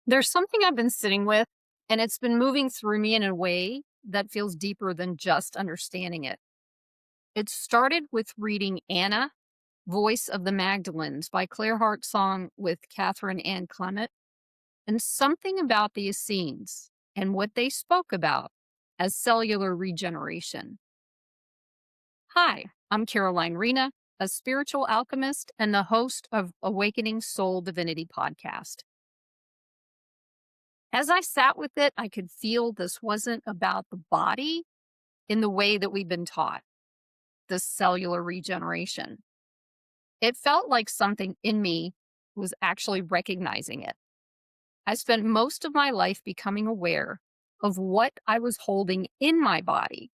There's something I've been sitting with, and it's been moving through me in a way that feels deeper than just understanding it. It started with reading Anna, Voice of the Magdalens by Claire Hartsong with Catherine Ann Clement, and something about the Essenes and what they spoke about as cellular regeneration. Hi, I'm Caroline Rena, a spiritual alchemist and the host of Awakening Soul Divinity podcast. As I sat with it, I could feel this wasn't about the body in the way that we've been taught, this cellular regeneration. It felt like something in me was actually recognizing it. I spent most of my life becoming aware of what I was holding in my body,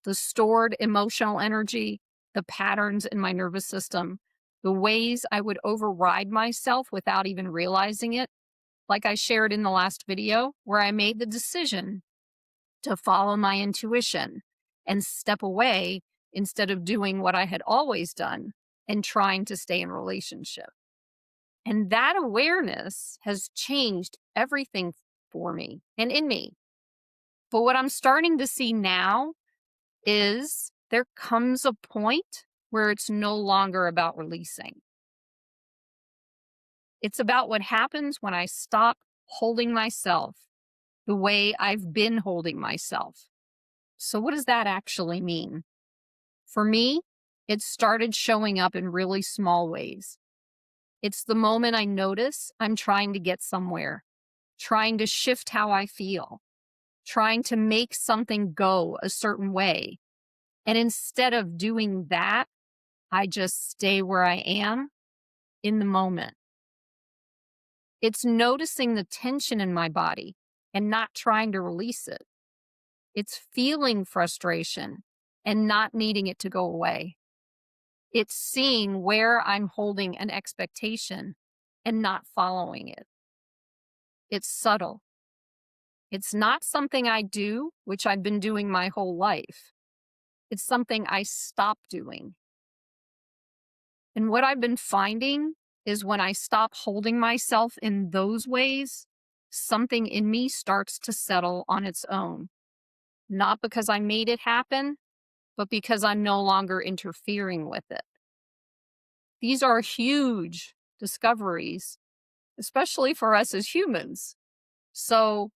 the stored emotional energy, the patterns in my nervous system, the ways I would override myself without even realizing it, like I shared in the last video, where I made the decision to follow my intuition and step away instead of doing what I had always done and trying to stay in relationship. And that awareness has changed everything for me and in me. But what I'm starting to see now is there comes a point where it's no longer about releasing. It's about what happens when I stop holding myself the way I've been holding myself. So, what does that actually mean? For me, it started showing up in really small ways. It's the moment I notice I'm trying to get somewhere, trying to shift how I feel, trying to make something go a certain way. And instead of doing that, I just stay where I am in the moment. It's noticing the tension in my body and not trying to release it. It's feeling frustration and not needing it to go away. It's seeing where I'm holding an expectation and not following it. It's subtle. It's not something I do, which I've been doing my whole life. It's something I stop doing. And what I've been finding is when I stop holding myself in those ways, something in me starts to settle on its own. Not because I made it happen, but because I'm no longer interfering with it. These are huge discoveries, especially for us as humans. So,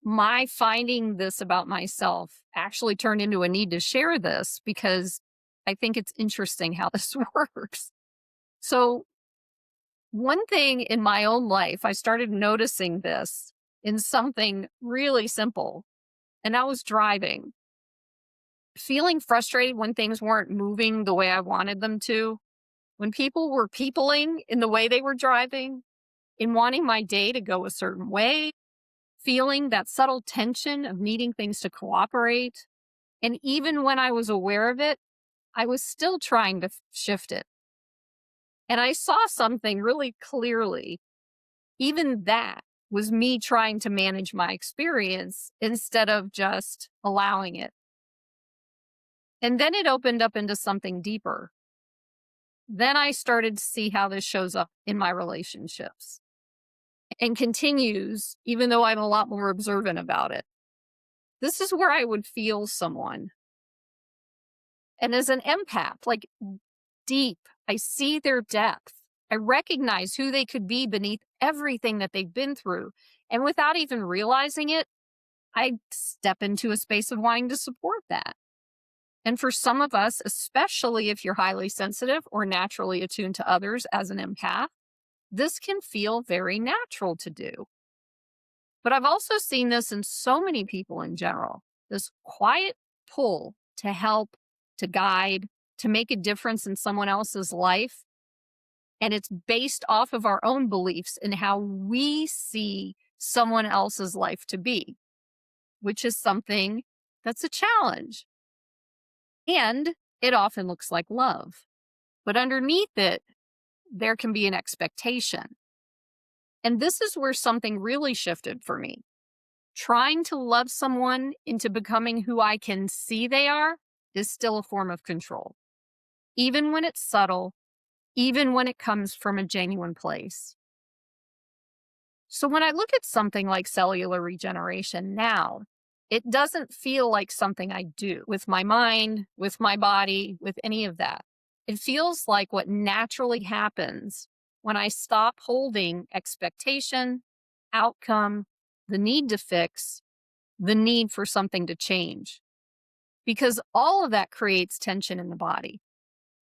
my finding this about myself actually turned into a need to share this because I think it's interesting how this works. So, one thing in my own life, I started noticing this in something really simple, and I was driving, feeling frustrated when things weren't moving the way I wanted them to, when people were peopling in the way they were driving, in wanting my day to go a certain way, feeling that subtle tension of needing things to cooperate. And even when I was aware of it, I was still trying to shift it. And I saw something really clearly. Even that was me trying to manage my experience instead of just allowing it. And then it opened up into something deeper. Then I started to see how this shows up in my relationships and continues, even though I'm a lot more observant about it. This is where I would feel someone. And as an empath, like deep, I see their depth. I recognize who they could be beneath everything that they've been through. And without even realizing it, I step into a space of wanting to support that. And for some of us, especially if you're highly sensitive or naturally attuned to others as an empath, this can feel very natural to do. But I've also seen this in so many people in general, this quiet pull to help, to guide, to make a difference in someone else's life. And it's based off of our own beliefs and how we see someone else's life to be, which is something that's a challenge. And it often looks like love. But underneath it, there can be an expectation. And this is where something really shifted for me. Trying to love someone into becoming who I can see they are is still a form of control, even when it's subtle, even when it comes from a genuine place. So when I look at something like cellular regeneration now, it doesn't feel like something I do with my mind, with my body, with any of that. It feels like what naturally happens when I stop holding expectation, outcome, the need to fix, the need for something to change, because all of that creates tension in the body.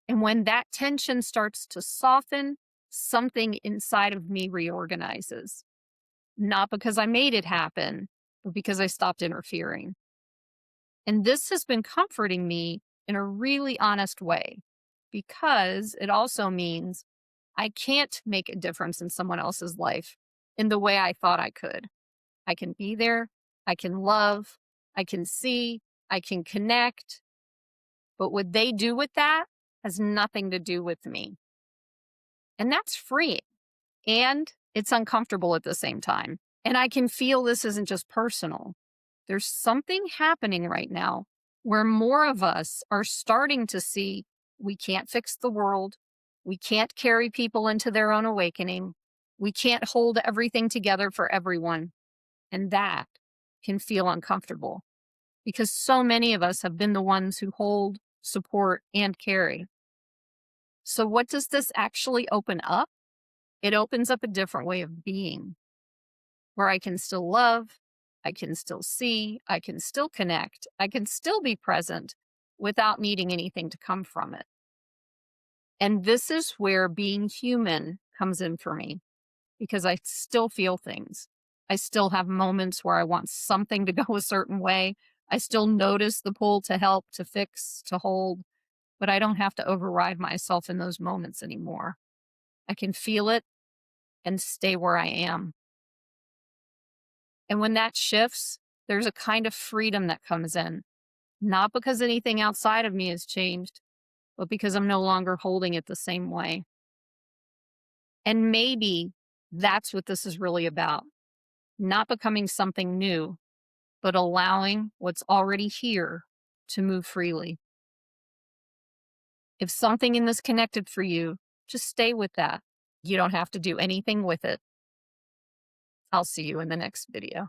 And when that tension starts to soften, something inside of me reorganizes. Not because I made it happen, but because I stopped interfering. And this has been comforting me in a really honest way, because it also means I can't make a difference in someone else's life in the way I thought I could. I can be there, I can love, I can see, I can connect, but what they do with that has nothing to do with me. And that's freeing. And it's uncomfortable at the same time. And I can feel this isn't just personal. There's something happening right now where more of us are starting to see we can't fix the world. We can't carry people into their own awakening. We can't hold everything together for everyone. And that can feel uncomfortable because so many of us have been the ones who hold, support, and carry. So, what does this actually open up? It opens up a different way of being where I can still love, I can still see, I can still connect, I can still be present without needing anything to come from it. And this is where being human comes in for me because I still feel things. I still have moments where I want something to go a certain way. I still notice the pull to help, to fix, to hold, but I don't have to override myself in those moments anymore. I can feel it and stay where I am. And when that shifts, there's a kind of freedom that comes in, not because anything outside of me has changed, but because I'm no longer holding it the same way. And maybe that's what this is really about, not becoming something new, but allowing what's already here to move freely. If something in this connected for you, just stay with that. You don't have to do anything with it. I'll see you in the next video.